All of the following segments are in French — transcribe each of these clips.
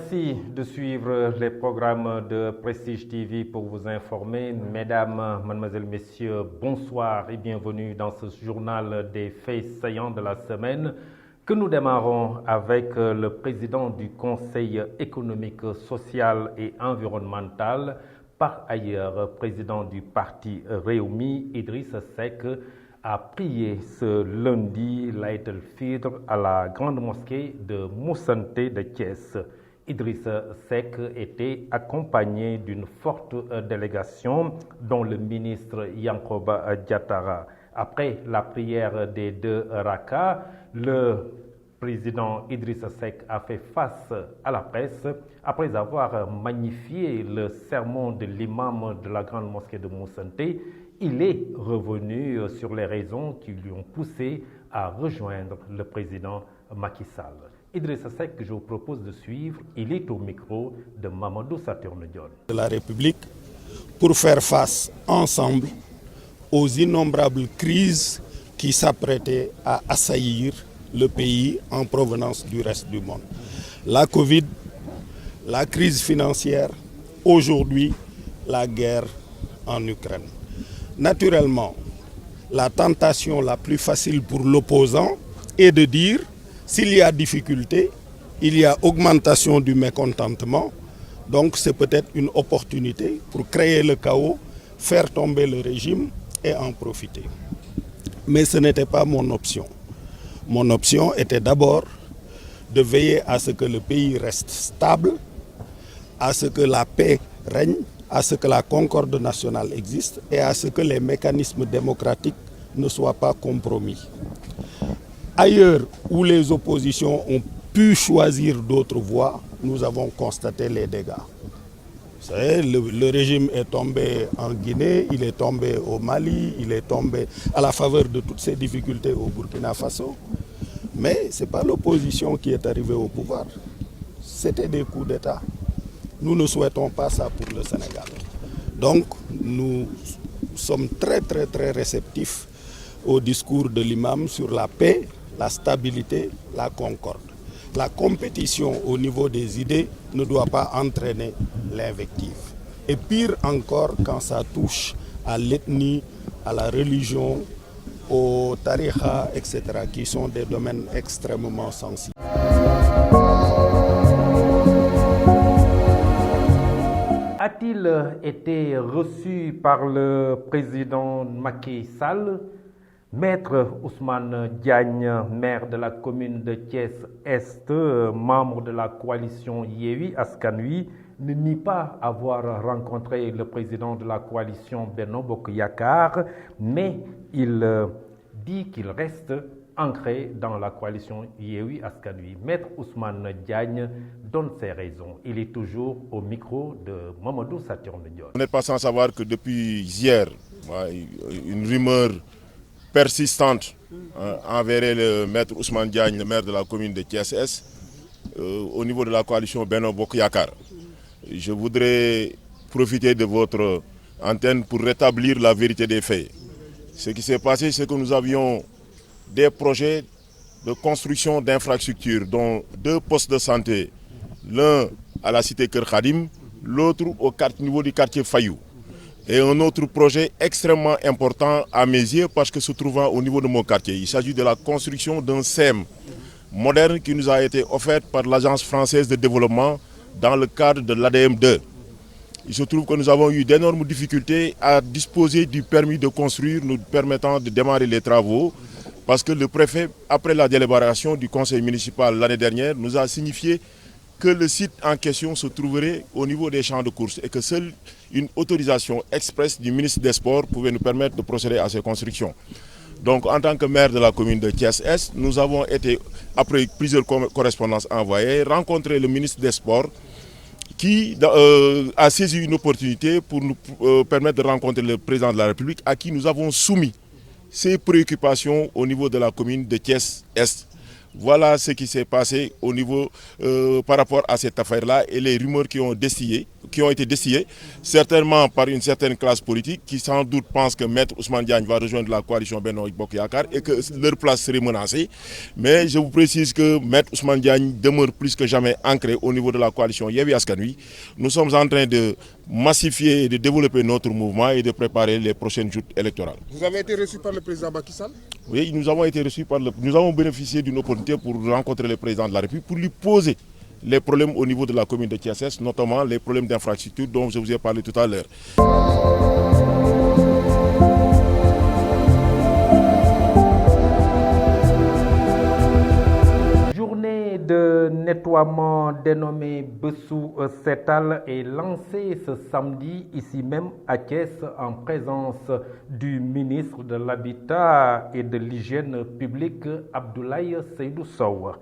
Merci de suivre les programmes de Prestige TV pour vous informer. Mesdames, Mademoiselles, Messieurs, bonsoir et bienvenue dans ce journal des faits saillants de la semaine que nous démarrons avec le président du Conseil économique, social et environnemental, par ailleurs président du parti Rewmi, Idrissa Seck, a prié ce lundi l'Aïd el-Fitr à la grande mosquée de Moussanté de Thiès. Idrissa Seck était accompagné d'une forte délégation dont le ministre Yankoba Diattara. Après la prière des 2 rakas, le président Idrissa Seck a fait face à la presse après avoir magnifié le sermon de l'imam de la grande mosquée de Moussanté. Il est revenu sur les raisons qui lui ont poussé à rejoindre le président Macky Sall. Idrissa Seck, que je vous propose de suivre, il est au micro de Mamadou Saturne Dione. De la République pour faire face ensemble aux innombrables crises qui s'apprêtaient à assaillir le pays en provenance du reste du monde. La Covid, la crise financière, aujourd'hui la guerre en Ukraine. Naturellement, la tentation la plus facile pour l'opposant est de dire s'il y a difficulté, il y a augmentation du mécontentement, donc c'est peut-être une opportunité pour créer le chaos, faire tomber le régime et en profiter. Mais ce n'était pas mon option. Mon option était d'abord de veiller à ce que le pays reste stable, à ce que la paix règne, à ce que la concorde nationale existe et à ce que les mécanismes démocratiques ne soient pas compromis. Ailleurs où les oppositions ont pu choisir d'autres voies, nous avons constaté les dégâts. Vous savez, le régime est tombé en Guinée, il est tombé au Mali, il est tombé à la faveur de toutes ces difficultés au Burkina Faso. Mais ce n'est pas l'opposition qui est arrivée au pouvoir. C'était des coups d'État. Nous ne souhaitons pas ça pour le Sénégal. Donc, nous sommes très réceptifs au discours de l'imam sur la paix, la stabilité, la concorde. La compétition au niveau des idées ne doit pas entraîner l'invective. Et pire encore quand ça touche à l'ethnie, à la religion, au tariqa, etc., qui sont des domaines extrêmement sensibles. A-t-il été reçu par le président Macky Sall? Maître Ousmane Diagne, maire de la commune de Thiès-Est, membre de la coalition Yewwi Askan Wi, ne nie pas avoir rencontré le président de la coalition Benno Bokk Yakaar, mais il dit qu'il reste ancré dans la coalition Yewwi Askan Wi. Maître Ousmane Diagne donne ses raisons. Il est toujours au micro de Mamadou Saturne Dione. Vous n'êtes pas sans savoir que depuis hier, une rumeur persistante envers le maître Ousmane Diagne, le maire de la commune de Thiès-Est, au niveau de la coalition Benno Bokk Yakaar. Je voudrais profiter de votre antenne pour rétablir la vérité des faits. Ce qui s'est passé, c'est que nous avions des projets de construction d'infrastructures, dont 2 postes de santé, l'un à la cité Kër Khadim, l'autre au niveau du quartier Fayou. Et un autre projet extrêmement important à mes yeux parce que se trouvant au niveau de mon quartier. Il s'agit de la construction d'un SEM moderne qui nous a été offert par l'Agence française de développement dans le cadre de l'ADM 2. Il se trouve que nous avons eu d'énormes difficultés à disposer du permis de construire nous permettant de démarrer les travaux parce que le préfet, après la délibération du conseil municipal l'année dernière, nous a signifié que le site en question se trouverait au niveau des champs de course et que seule une autorisation express du ministre des Sports pouvait nous permettre de procéder à ces constructions. Donc en tant que maire de la commune de Thiès-Est, nous avons été, après plusieurs correspondances envoyées, rencontrer le ministre des Sports qui a saisi une opportunité pour nous permettre de rencontrer le président de la République à qui nous avons soumis ces préoccupations au niveau de la commune de Thiès-Est. Voilà ce qui s'est passé au niveau par rapport à cette affaire-là et les rumeurs qui ont été distillées, certainement par une certaine classe politique qui sans doute pense que Maître Ousmane Diagne va rejoindre la coalition Benno Bokk Yakaar et que leur place serait menacée. Mais je vous précise que Maître Ousmane Diagne demeure plus que jamais ancré au niveau de la coalition Yewwi Askan Wi. Nous sommes en train de massifier et de développer notre mouvement et de préparer les prochaines joutes électorales. Vous avez été reçu par le président Macky Sall? Oui, nous avons bénéficié d'une opportunité pour rencontrer le président de la République, pour lui poser les problèmes au niveau de la commune de Thiès, notamment les problèmes d'infrastructure dont je vous ai parlé tout à l'heure. Journée de nettoiement dénommée Bessou Setal est lancée ce samedi ici même à Thiès en présence du ministre de l'Habitat et de l'Hygiène publique Abdoulaye Seydou Sow.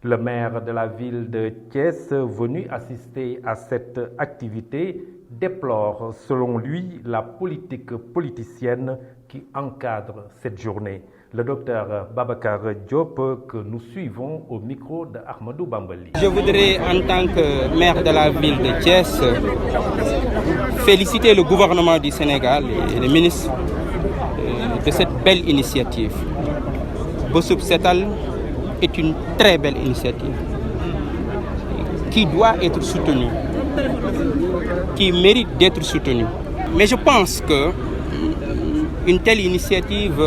Le maire de la ville de Thiès, venu assister à cette activité, déplore selon lui la politique politicienne qui encadre cette journée. Le docteur Babacar Diop que nous suivons au micro de Ahmadou Bambali. Je voudrais en tant que maire de la ville de Thiès féliciter le gouvernement du Sénégal et le ministre de cette belle initiative. Bessou Setal est une très belle initiative qui doit être soutenue, qui mérite d'être soutenue. Mais je pense que une telle initiative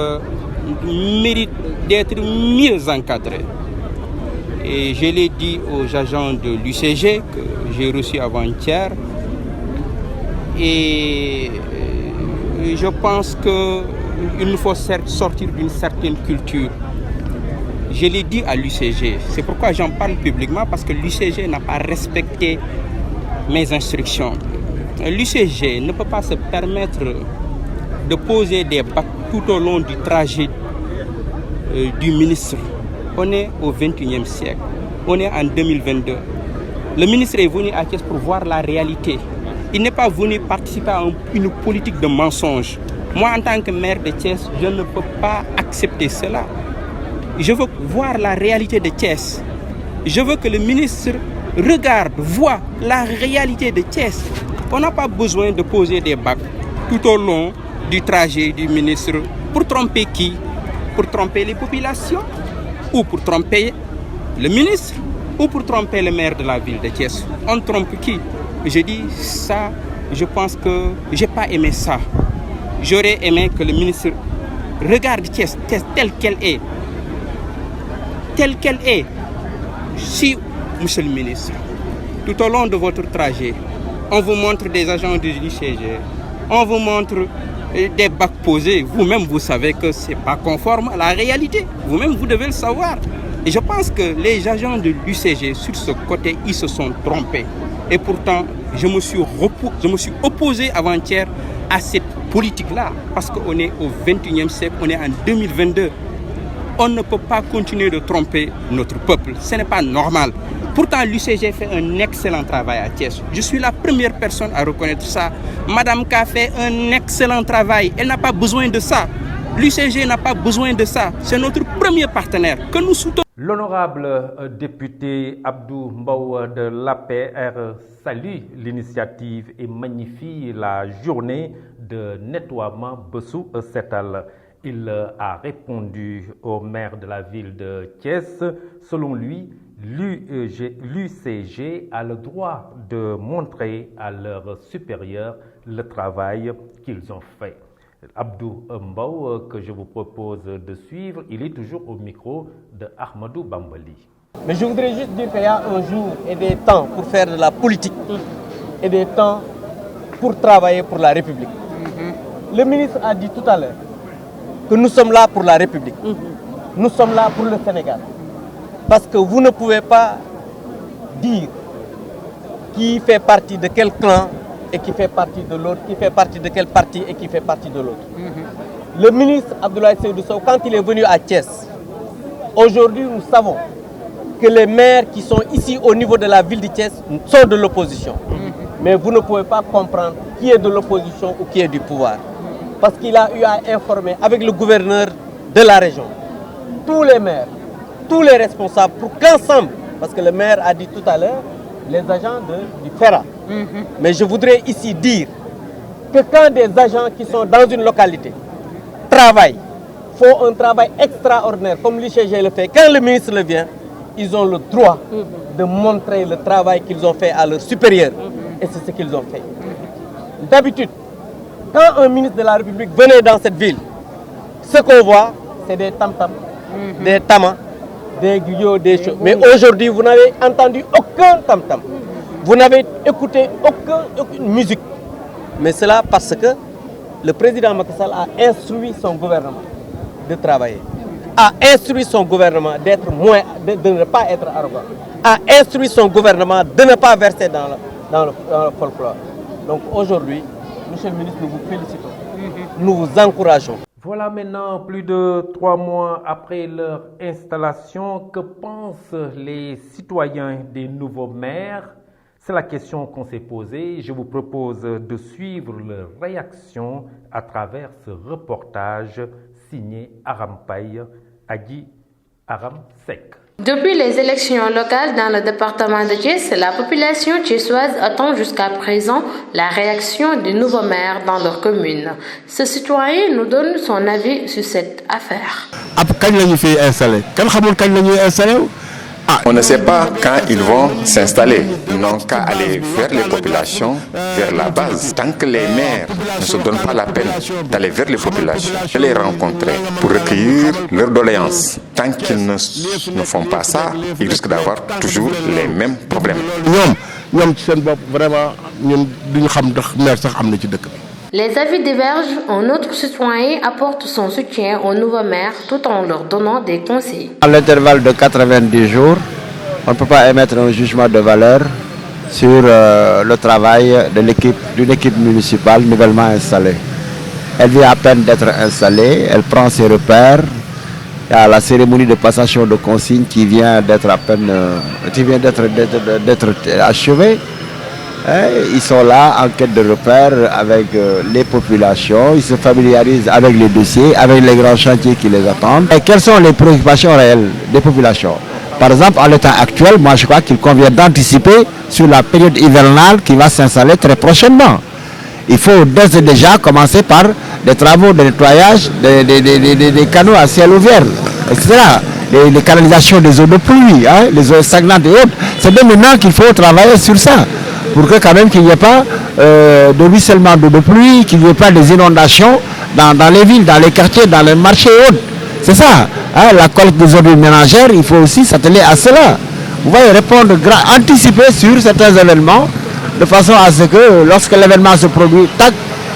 mérite d'être mieux encadrée. Et je l'ai dit aux agents de l'UCG que j'ai reçus avant-hier. Et je pense qu'il nous faut sortir d'une certaine culture. Je l'ai dit à l'UCG, c'est pourquoi j'en parle publiquement, parce que l'UCG n'a pas respecté mes instructions. L'UCG ne peut pas se permettre de poser des bacs tout au long du trajet du ministre. On est au XXIe siècle, on est en 2022. Le ministre est venu à Thiès pour voir la réalité. Il n'est pas venu participer à une politique de mensonge. Moi, en tant que maire de Thiès, je ne peux pas accepter cela. Je veux voir la réalité de Thiès. Je veux que le ministre regarde, voit la réalité de Thiès. On n'a pas besoin de poser des bacs tout au long du trajet du ministre. Pour tromper qui? Pour tromper les populations? Ou pour tromper le ministre? Ou pour tromper le maire de la ville de Thiès? On trompe qui? Je dis ça, je pense que je n'ai pas aimé ça. J'aurais aimé que le ministre regarde Thiès telle qu'elle est. Telle qu'elle est. Si, monsieur le ministre, tout au long de votre trajet, on vous montre des agents du l'UCG, on vous montre des bacs posés, vous-même vous savez que ce n'est pas conforme à la réalité. Vous-même vous devez le savoir. Et je pense que les agents de l'UCG, sur ce côté, ils se sont trompés. Et pourtant, je me suis opposé avant-hier à cette politique-là, parce qu'on est au XXIe siècle, on est en 2022. On ne peut pas continuer de tromper notre peuple. Ce n'est pas normal. Pourtant, l'UCG fait un excellent travail à Thiès. Je suis la première personne à reconnaître ça. Madame K fait un excellent travail. Elle n'a pas besoin de ça. L'UCG n'a pas besoin de ça. C'est notre premier partenaire que nous soutenons. L'honorable député Abdou Mbow de l'APR salue l'initiative et magnifie la journée de nettoiement Bessou Setal. Il a répondu au maire de la ville de Thiès. Selon lui, l'UCG a le droit de montrer à leurs supérieurs le travail qu'ils ont fait. Abdou Mbow, que je vous propose de suivre, il est toujours au micro de Ahmadou Bambali. Mais je voudrais juste dire qu'il y a un jour et des temps pour faire de la politique et des temps pour travailler pour la République. Le ministre a dit tout à l'heure que nous sommes là pour la République. Nous sommes là pour le Sénégal. Parce que vous ne pouvez pas dire qui fait partie de quel clan et qui fait partie de l'autre, qui fait partie de quel parti et qui fait partie de l'autre. Le ministre Abdoulaye Seydou Sow, quand il est venu à Thiès, aujourd'hui nous savons que les maires qui sont ici au niveau de la ville de Thiès sont de l'opposition. Mais vous ne pouvez pas comprendre qui est de l'opposition ou qui est du pouvoir. Parce qu'il a eu à informer avec le gouverneur de la région, tous les maires, tous les responsables pour qu'ensemble, parce que le maire a dit tout à l'heure, les agents du FERA. Mais je voudrais ici dire que quand des agents qui sont dans une localité travaillent, font un travail extraordinaire, comme l'ICG le fait, quand le ministre le vient, ils ont le droit de montrer le travail qu'ils ont fait à leurs supérieurs. Et c'est ce qu'ils ont fait. D'habitude, quand un ministre de la République venait dans cette ville, ce qu'on voit, c'est des tam-tams, des tamas, des griots, des choses. Mais aujourd'hui, vous n'avez entendu aucun tam-tam. Vous n'avez écouté aucune musique. Mais cela parce que le président Macky Sall a instruit son gouvernement de travailler, a instruit son gouvernement d'être moins, de ne pas être arrogant, a instruit son gouvernement de ne pas verser dans le folklore. Donc aujourd'hui, monsieur le ministre, nous vous félicitons, nous vous encourageons. Voilà maintenant plus de 3 mois après leur installation, que pensent les citoyens des nouveaux maires? C'est la question qu'on s'est posée. Je vous propose de suivre leur réaction à travers ce reportage signé Aram Paye, Adi Aram Sek. Depuis les élections locales dans le département de Thiès, la population thiessoise attend jusqu'à présent la réaction des nouveaux maires dans leur commune. Ce citoyen nous donne son avis sur cette affaire. On ne sait pas quand ils vont s'installer. Ils n'ont qu'à aller vers les populations, vers la base. Tant que les maires ne se donnent pas la peine d'aller vers les populations, de les rencontrer pour recueillir leurs doléances. Tant qu'ils ne font pas ça, ils risquent d'avoir toujours les mêmes problèmes. Les avis divergent. Un autre citoyen apporte son soutien aux nouveaux maires tout en leur donnant des conseils. À l'intervalle de 90 jours, on ne peut pas émettre un jugement de valeur sur le travail d'une équipe municipale nouvellement installée. Elle vient à peine d'être installée, elle prend ses repères. Il y a la cérémonie de passation de consignes qui vient d'être achevée. Ils sont là en quête de repères avec les populations, ils se familiarisent avec les dossiers, avec les grands chantiers qui les attendent. Et quelles sont les préoccupations réelles des populations? Par exemple, à l'état actuel, moi je crois qu'il convient d'anticiper sur la période hivernale qui va s'installer très prochainement. Il faut d'ores et déjà commencer par des travaux de nettoyage des canaux à ciel ouvert, etc. Les canalisations des eaux de pluie, les eaux stagnantes et autres. C'est dès maintenant qu'il faut travailler sur ça, pour que quand même qu'il n'y ait pas de ruissellement d'eau de pluie, qu'il n'y ait pas des inondations dans les villes, dans les quartiers, dans les marchés et autres. C'est ça, la collecte des ordures ménagères, il faut aussi s'atteler à cela. Vous voyez, répondre, anticiper sur certains événements, de façon à ce que lorsque l'événement se produit,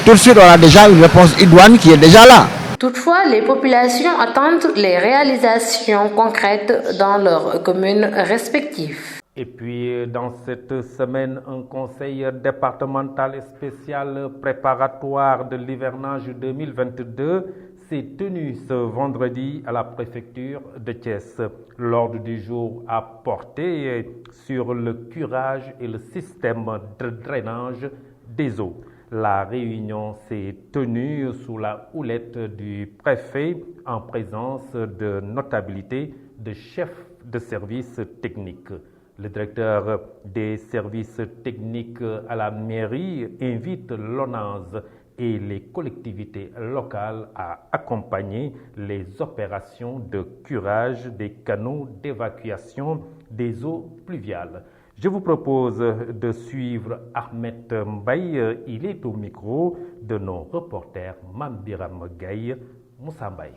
tout de suite on a déjà une réponse idoine qui est déjà là. Toutefois, les populations attendent les réalisations concrètes dans leurs communes respectives. Et puis, dans cette semaine, un conseil départemental et spécial préparatoire de l'hivernage 2022 s'est tenu ce vendredi à la préfecture de Thiès. L'ordre du jour a porté sur le curage et le système de drainage des eaux. La réunion s'est tenue sous la houlette du préfet en présence de notabilités, de chefs de services techniques. Le directeur des services techniques à la mairie invite l'ONAS et les collectivités locales à accompagner les opérations de curage des canaux d'évacuation des eaux pluviales. Je vous propose de suivre Ahmed Mbaye. Il est au micro de nos reporters Mambiram Gaye, Moussa Mbaye.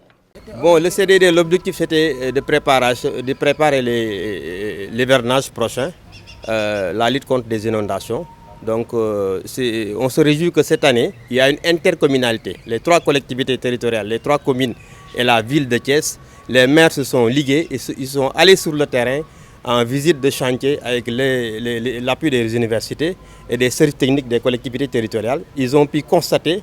Bon, le CDD, l'objectif c'était de préparer l'hivernage prochain, la lutte contre les inondations. Donc on se réjouit que cette année, il y a une intercommunalité. Les 3 collectivités territoriales, les 3 communes et la ville de Thiès, les maires se sont ligués et ils sont allés sur le terrain en visite de chantier avec l'appui des universités et des services techniques des collectivités territoriales. Ils ont pu constater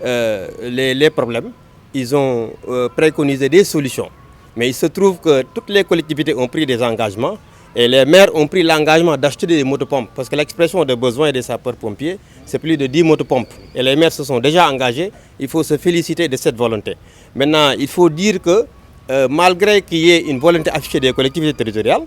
les problèmes. Ils ont préconisé des solutions. Mais il se trouve que toutes les collectivités ont pris des engagements et les maires ont pris l'engagement d'acheter des motopompes parce que l'expression de besoin des sapeurs-pompiers, c'est plus de 10 motopompes. Et les maires se sont déjà engagés. Il faut se féliciter de cette volonté. Maintenant, il faut dire que malgré qu'il y ait une volonté affichée des collectivités territoriales,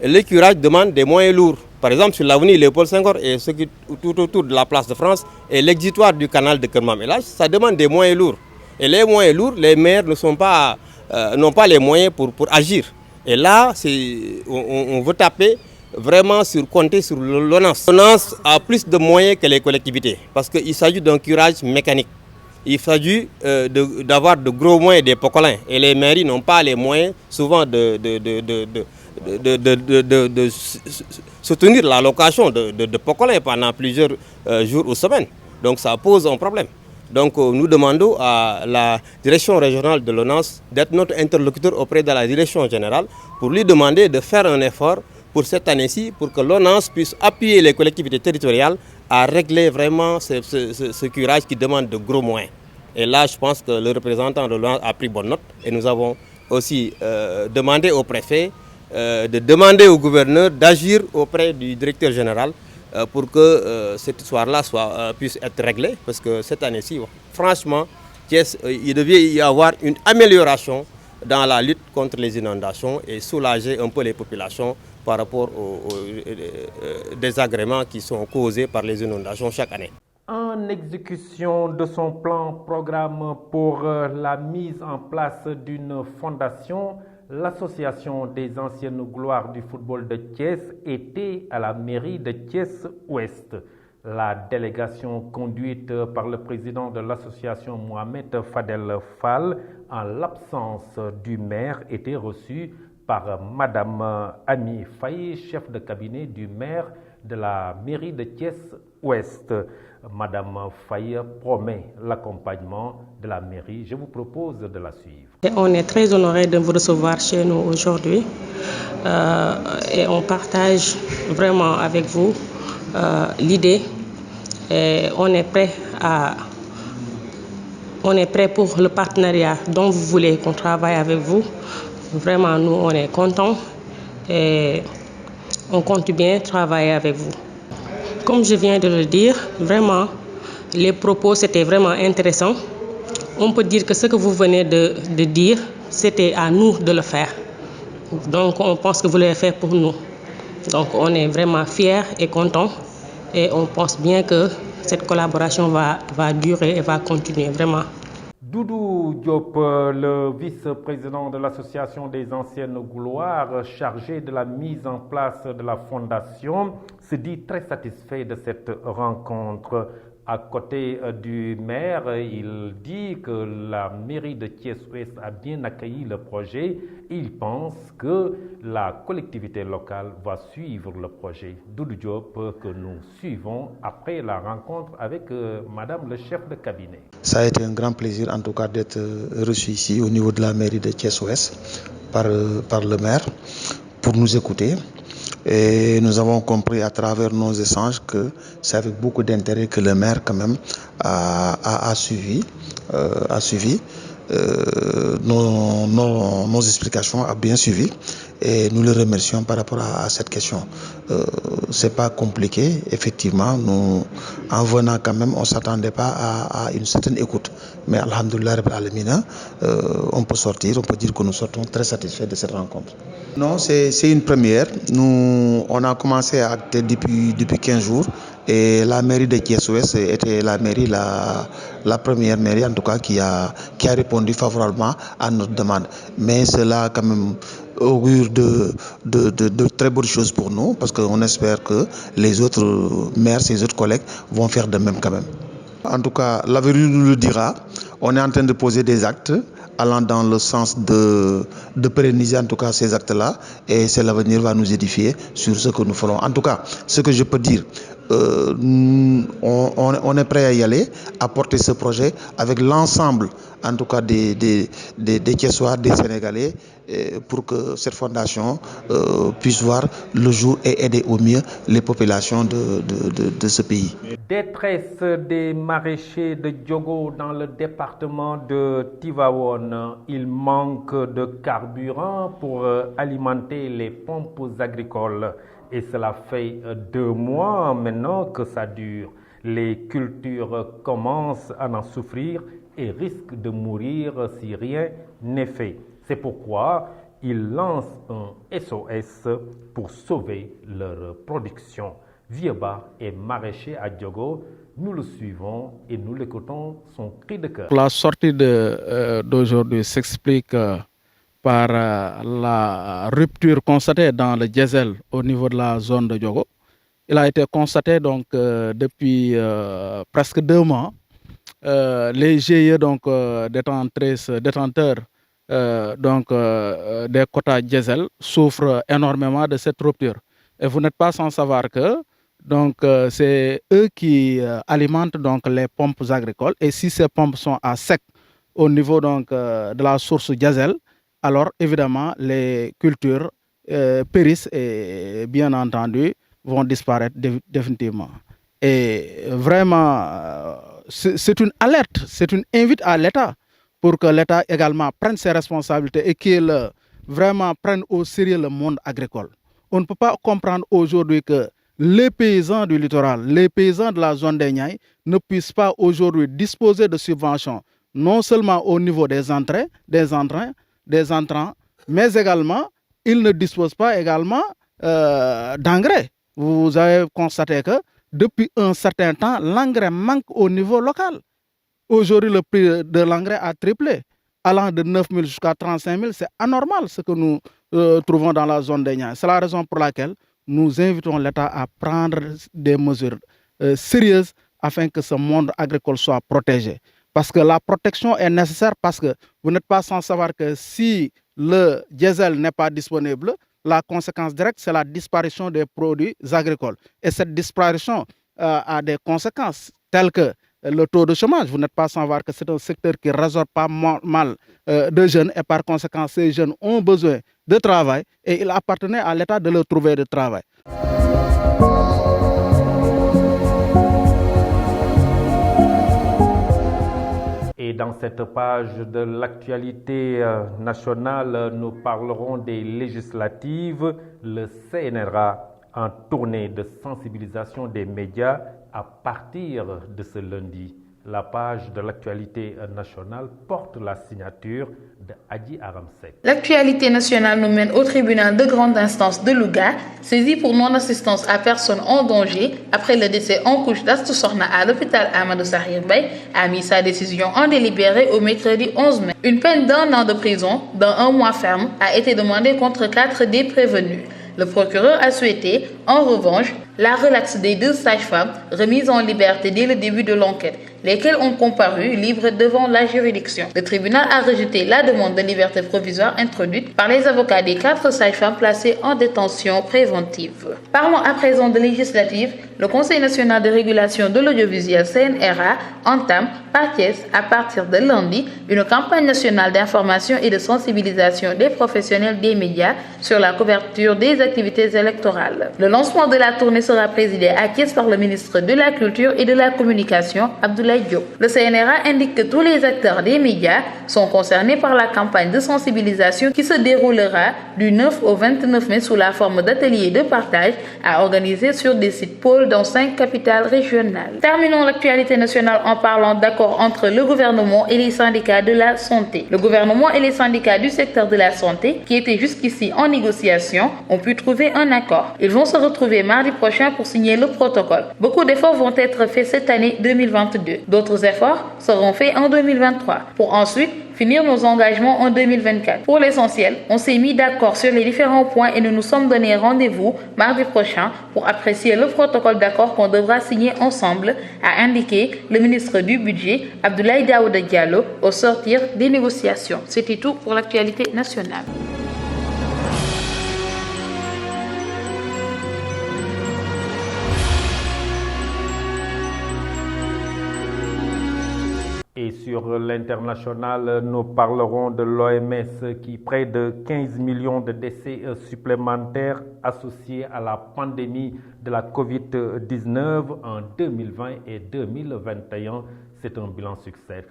le curage demande des moyens lourds. Par exemple, sur l'avenue Léopold Senghor et ce qui tout autour de la place de France et l'exutoire du canal de Kermam-Elhadj, ça demande des moyens lourds. Et les moyens lourds, les maires n'ont pas les moyens pour agir. Et là, on veut taper vraiment compter sur l'ONAS. L'ONAS a plus de moyens que les collectivités parce qu'il s'agit d'un curage mécanique. Il s'agit d'avoir de gros moyens des pocolins. Et les mairies n'ont pas les moyens souvent de soutenir la location de pocolins pendant plusieurs jours ou semaines. Donc ça pose un problème. Donc nous demandons à la direction régionale de l'ONAS d'être notre interlocuteur auprès de la direction générale pour lui demander de faire un effort pour cette année-ci pour que l'ONAS puisse appuyer les collectivités territoriales à régler vraiment ce curage qui demande de gros moyens. Et là, je pense que le représentant de l'ONAS a pris bonne note et nous avons aussi demandé au préfet de demander au gouverneur d'agir auprès du directeur général pour que cette histoire-là puisse être réglée. Parce que cette année-ci, franchement, il devait y avoir une amélioration dans la lutte contre les inondations et soulager un peu les populations par rapport aux désagréments qui sont causés par les inondations chaque année. En exécution de son programme pour la mise en place d'une fondation, l'association des anciennes gloires du football de Thiès était à la mairie de Thiès-Ouest. La délégation conduite par le président de l'association Mohamed Fadel Fall, en l'absence du maire, était reçue par Madame Ami Faye, chef de cabinet du maire de la mairie de Thiès-Ouest. Madame Faye promet l'accompagnement de la mairie. Je vous propose de la suivre. Et on est très honoré de vous recevoir chez nous aujourd'hui et on partage vraiment avec vous l'idée. Et on est prêt pour le partenariat dont vous voulez qu'on travaille avec vous. Vraiment, nous, on est contents et on compte bien travailler avec vous. Comme je viens de le dire, vraiment, les propos, c'était vraiment intéressant. On peut dire que ce que vous venez de dire, c'était à nous de le faire. Donc, on pense que vous l'avez fait pour nous. Donc, on est vraiment fiers et contents. Et on pense bien que cette collaboration va durer et va continuer, vraiment. Doudou Diop, le vice-président de l'association des anciennes gloires chargé de la mise en place de la fondation, se dit très satisfait de cette rencontre. À côté du maire, il dit que la mairie de Thiès-Ouest a bien accueilli le projet. Il pense que la collectivité locale va suivre le projet. Doudou Diop, que nous suivons après la rencontre avec Madame le chef de cabinet. Ça a été un grand plaisir en tout cas d'être reçu ici au niveau de la mairie de Thiès-Ouest par le maire pour nous écouter. Et nous avons compris à travers nos échanges que c'est avec beaucoup d'intérêt que le maire quand même a suivi nos explications, a bien suivi et nous le remercions par rapport à cette question. C'est pas compliqué, effectivement, nous en venant quand même, on s'attendait pas à une certaine écoute, mais alhamdoulilah rabbil alamina, on peut dire que nous sortons très satisfaits de cette rencontre. Non, c'est une première. Nous, on a commencé à acter depuis 15 jours et la mairie de Thiès-Ouest était la première mairie en tout cas qui a répondu favorablement à notre demande. Mais cela quand même augure de très bonnes choses pour nous parce qu'on espère que les autres maires, ces autres collègues vont faire de même quand même. En tout cas, l'avenir nous le dira. On est en train de poser des actes allant dans le sens de pérenniser en tout cas ces actes-là et c'est l'avenir va nous édifier sur ce que nous ferons. En tout cas, ce que je peux dire, on est prêt à y aller, à porter ce projet avec l'ensemble en tout cas des Thiessois, des Sénégalais pour que cette fondation puisse voir le jour et aider au mieux les populations de ce pays. Détresse des maraîchers de Diogo dans le département de Tivaouane. Il manque de carburant pour alimenter les pompes agricoles. Et cela fait 2 mois maintenant que ça dure. Les cultures commencent à en souffrir et risquent de mourir si rien n'est fait. C'est pourquoi ils lancent un SOS pour sauver leur production. Vieba est maraîcher à Diogo. Nous le suivons et nous l'écoutons son cri de cœur. La sortie d'aujourd'hui s'explique par la rupture constatée dans le diesel au niveau de la zone de Diogo. Il a été constaté donc depuis presque 2 mois. Les GIE donc détenteurs des quotas diesel souffrent énormément de cette rupture. Et vous n'êtes pas sans savoir que c'est eux qui alimentent donc les pompes agricoles. Et si ces pompes sont à sec au niveau de la source diesel, alors évidemment les cultures périssent et bien entendu vont disparaître définitivement. Et vraiment, c'est une alerte, c'est une invite à l'État pour que l'État également prenne ses responsabilités et qu'il vraiment prenne au sérieux le monde agricole. On ne peut pas comprendre aujourd'hui que les paysans du littoral, les paysans de la zone des Niayes ne puissent pas aujourd'hui disposer de subventions, non seulement au niveau des entrants, mais également, ils ne disposent pas également d'engrais. Vous avez constaté que depuis un certain temps, l'engrais manque au niveau local. Aujourd'hui, le prix de l'engrais a triplé, allant de 9 000 jusqu'à 35 000. C'est anormal ce que nous trouvons dans la zone des Niayes. C'est la raison pour laquelle nous invitons l'État à prendre des mesures sérieuses afin que ce monde agricole soit protégé. Parce que la protection est nécessaire parce que vous n'êtes pas sans savoir que si le diesel n'est pas disponible, la conséquence directe, c'est la disparition des produits agricoles. Et cette disparition a des conséquences telles que le taux de chômage. Vous n'êtes pas sans voir que c'est un secteur qui résorbe pas mal de jeunes et par conséquent, ces jeunes ont besoin de travail et il appartenait à l'État de leur trouver de travail. Et dans cette page de l'actualité nationale, nous parlerons des législatives. Le CNRA en tournée de sensibilisation des médias à partir de ce lundi. La page de l'actualité nationale porte la signature de Adji Aramsek. L'actualité nationale nous mène au tribunal de grande instance de Louga, saisi pour non-assistance à personne en danger après le décès en couche d'Astou Sokhna à l'hôpital Amadou Sakhir Mbaye, a mis sa décision en délibéré au mercredi 11 mai. Une peine d'1 an de prison, dans 1 mois ferme, a été demandée contre 4 des prévenus. Le procureur a souhaité, en revanche, la relaxe des 2 sages-femmes remises en liberté dès le début de l'enquête, lesquelles ont comparu libres devant la juridiction. Le tribunal a rejeté la demande de liberté provisoire introduite par les avocats des 4 sages-femmes placées en détention préventive. Parlons à présent de législative. Le Conseil national de régulation de l'audiovisuel CNRA entame par Thiès, à partir de lundi, une campagne nationale d'information et de sensibilisation des professionnels des médias sur la couverture des activités électorales. Le lancement de la tournée sera présidé à Thiès par le ministre de la Culture et de la Communication, Abdoulaye Diop. Le CNRA indique que tous les acteurs des médias sont concernés par la campagne de sensibilisation qui se déroulera du 9 au 29 mai sous la forme d'ateliers de partage à organiser sur des sites pôles dans 5 capitales régionales. Terminons l'actualité nationale en parlant d'accords entre le gouvernement et les syndicats de la santé. Le gouvernement et les syndicats du secteur de la santé, qui étaient jusqu'ici en négociation, ont pu trouver un accord. Ils vont se retrouver mardi prochain pour signer le protocole. Beaucoup d'efforts vont être faits cette année 2022. D'autres efforts seront faits en 2023 pour ensuite finir nos engagements en 2024. Pour l'essentiel, on s'est mis d'accord sur les différents points et nous nous sommes donné rendez-vous mardi prochain pour apprécier le protocole d'accord qu'on devra signer ensemble, a indiqué le ministre du Budget, Abdoulaye Daouda Diallo, au sortir des négociations. C'était tout pour l'actualité nationale. Et sur l'international, nous parlerons de l'OMS qui près de 15 millions de décès supplémentaires associés à la pandémie de la COVID-19 en 2020 et 2021. C'est un bilan succès.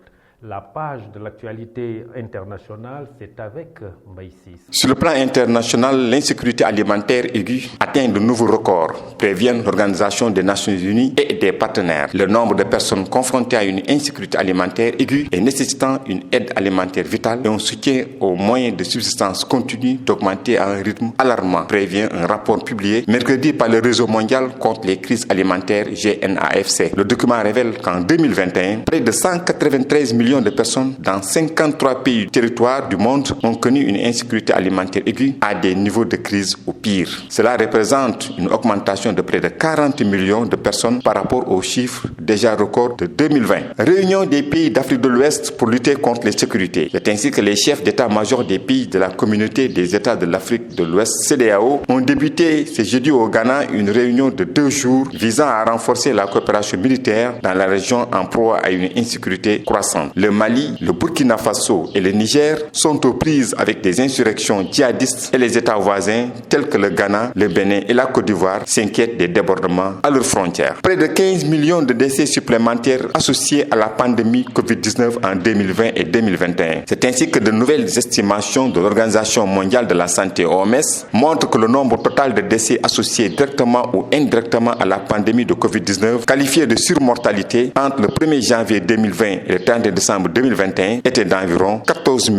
La page de l'actualité internationale, c'est avec Maïsis. Sur le plan international, l'insécurité alimentaire aiguë atteint de nouveaux records, préviennent l'Organisation des Nations Unies et des partenaires. Le nombre de personnes confrontées à une insécurité alimentaire aiguë et nécessitant une aide alimentaire vitale et un soutien aux moyens de subsistance continue d'augmenter à un rythme alarmant, prévient un rapport publié mercredi par le Réseau mondial contre les crises alimentaires GNAFC. Le document révèle qu'en 2021, près de 193 millions de personnes dans 53 pays du territoire du monde ont connu une insécurité alimentaire aiguë à des niveaux de crise au pire. Cela représente une augmentation de près de 40 millions de personnes par rapport aux chiffres déjà records de 2020. Réunion des pays d'Afrique de l'Ouest pour lutter contre l'insécurité. C'est ainsi que les chefs d'état-major des pays de la communauté des États de l'Afrique de l'Ouest, CEDEAO, ont débuté ce jeudi au Ghana une réunion de 2 jours visant à renforcer la coopération militaire dans la région en proie à une insécurité croissante. Le Mali, le Burkina Faso et le Niger sont aux prises avec des insurrections djihadistes et les États voisins tels que le Ghana, le Bénin et la Côte d'Ivoire s'inquiètent des débordements à leurs frontières. Près de 15 millions de décès supplémentaires associés à la pandémie Covid-19 en 2020 et 2021. C'est ainsi que de nouvelles estimations de l'Organisation mondiale de la santé OMS montrent que le nombre total de décès associés directement ou indirectement à la pandémie de Covid-19, qualifié de surmortalité entre le 1er janvier 2020 et le 30 décembre 2021 était d'environ 14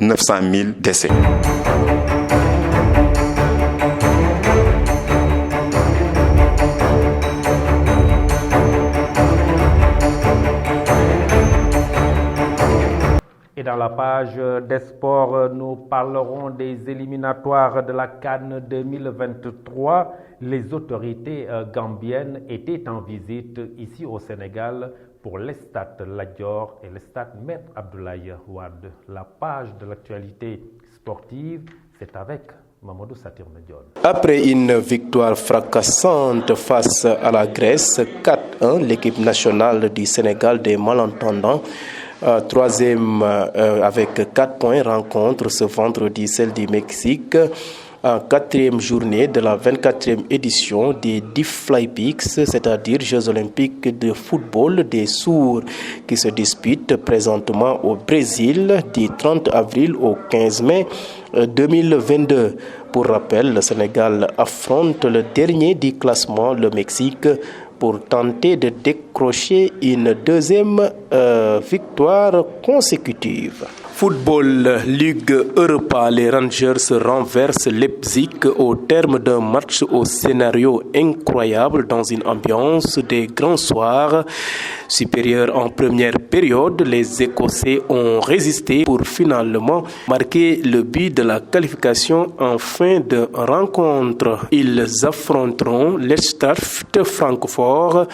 900 000 décès. Et dans la page des sports, nous parlerons des éliminatoires de la CAN 2023. Les autorités gambiennes étaient en visite ici au Sénégal pour les stades Lat Dior et les stades Maître Abdoulaye Wade. La page de l'actualité sportive, c'est avec Mamadou Saturne Dione. Après une victoire fracassante face à la Grèce, 4-1, l'équipe nationale du Sénégal des malentendants, troisième avec 4 points, rencontre ce vendredi celle du Mexique. En 4e journée de la 24e édition des DIFLYPICS, c'est-à-dire Jeux olympiques de football des sourds, qui se disputent présentement au Brésil du 30 avril au 15 mai 2022. Pour rappel, le Sénégal affronte le dernier du classement, le Mexique, pour tenter de décrocher une deuxième victoire consécutive. Football, Ligue Europa, les Rangers renversent Leipzig au terme d'un match au scénario incroyable dans une ambiance des grands soirs. Supérieurs en première période, les Écossais ont résisté pour finalement marquer le but de la qualification en fin de rencontre. Ils affronteront l'Eintracht Francfort,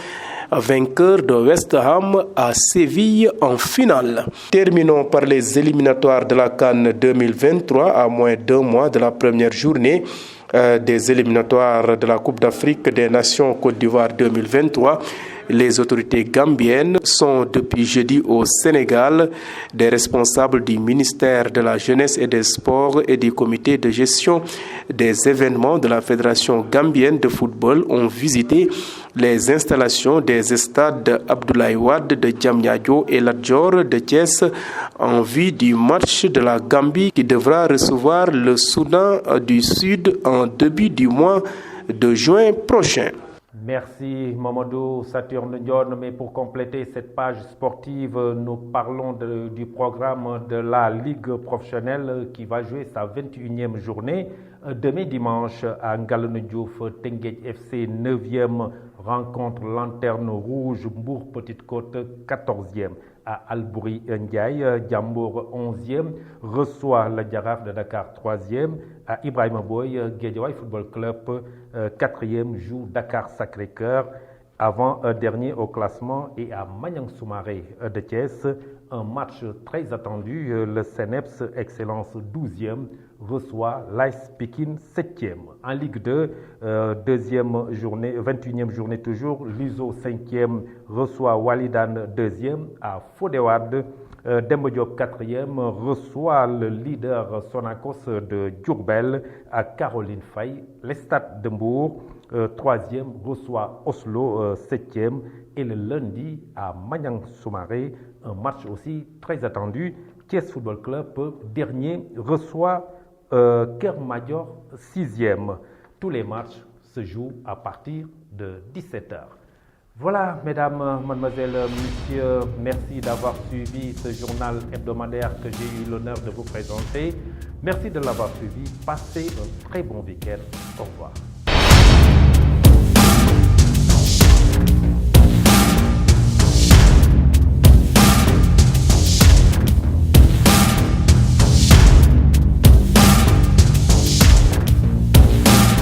vainqueur de West Ham à Séville en finale. Terminons par les éliminatoires de la CAN 2023 à moins d'1 mois de la première journée des éliminatoires de la Coupe d'Afrique des Nations Côte d'Ivoire 2023. Les autorités gambiennes sont depuis jeudi au Sénégal. Des responsables du ministère de la Jeunesse et des Sports et du comité de gestion des événements de la Fédération gambienne de football ont visité les installations des stades Abdoulaye Wade de Diamniadio et Lat Dior de Thiès en vue du match de la Gambie qui devra recevoir le Soudan du Sud en début du mois de juin prochain. Merci Mamadou Saturne Dione. Mais pour compléter cette page sportive, nous parlons du programme de la Ligue professionnelle qui va jouer sa 21e journée. Demain dimanche à Ngalandou Diouf, Teungueth FC 9e rencontre Lanterne Rouge, Mbour Petite Côte 14e. À Albouri Ndiaye, Diambour 11e, reçoit le Jaraaf de Dakar 3e. À Ibrahima Boy, Guédiawaye Football Club 4e joue Dakar Sacré-Cœur avant-dernier au classement. Et à Maniang Soumaré de Thiès, un match très attendu, le CNEPS Excellence 12e reçoit l'AS Pikine 7e. En Ligue 2, deuxième journée, 21e journée toujours, l'USO 5e reçoit Walidane 2e. À Fodé-Wade, Demba Diop 4e reçoit le leader Sonacos de Diourbel. À Caroline Faye, les Stades de Mbour troisième, reçoit Oslo, septième. Et le lundi, à Maniang Soumaré, un match aussi très attendu. Thiès Football Club, dernier, reçoit Kermadior, sixième. Tous les matchs se jouent à partir de 17h. Voilà, mesdames, mademoiselles, messieurs, merci d'avoir suivi ce journal hebdomadaire que j'ai eu l'honneur de vous présenter. Merci de l'avoir suivi. Passez un très bon week-end. Au revoir.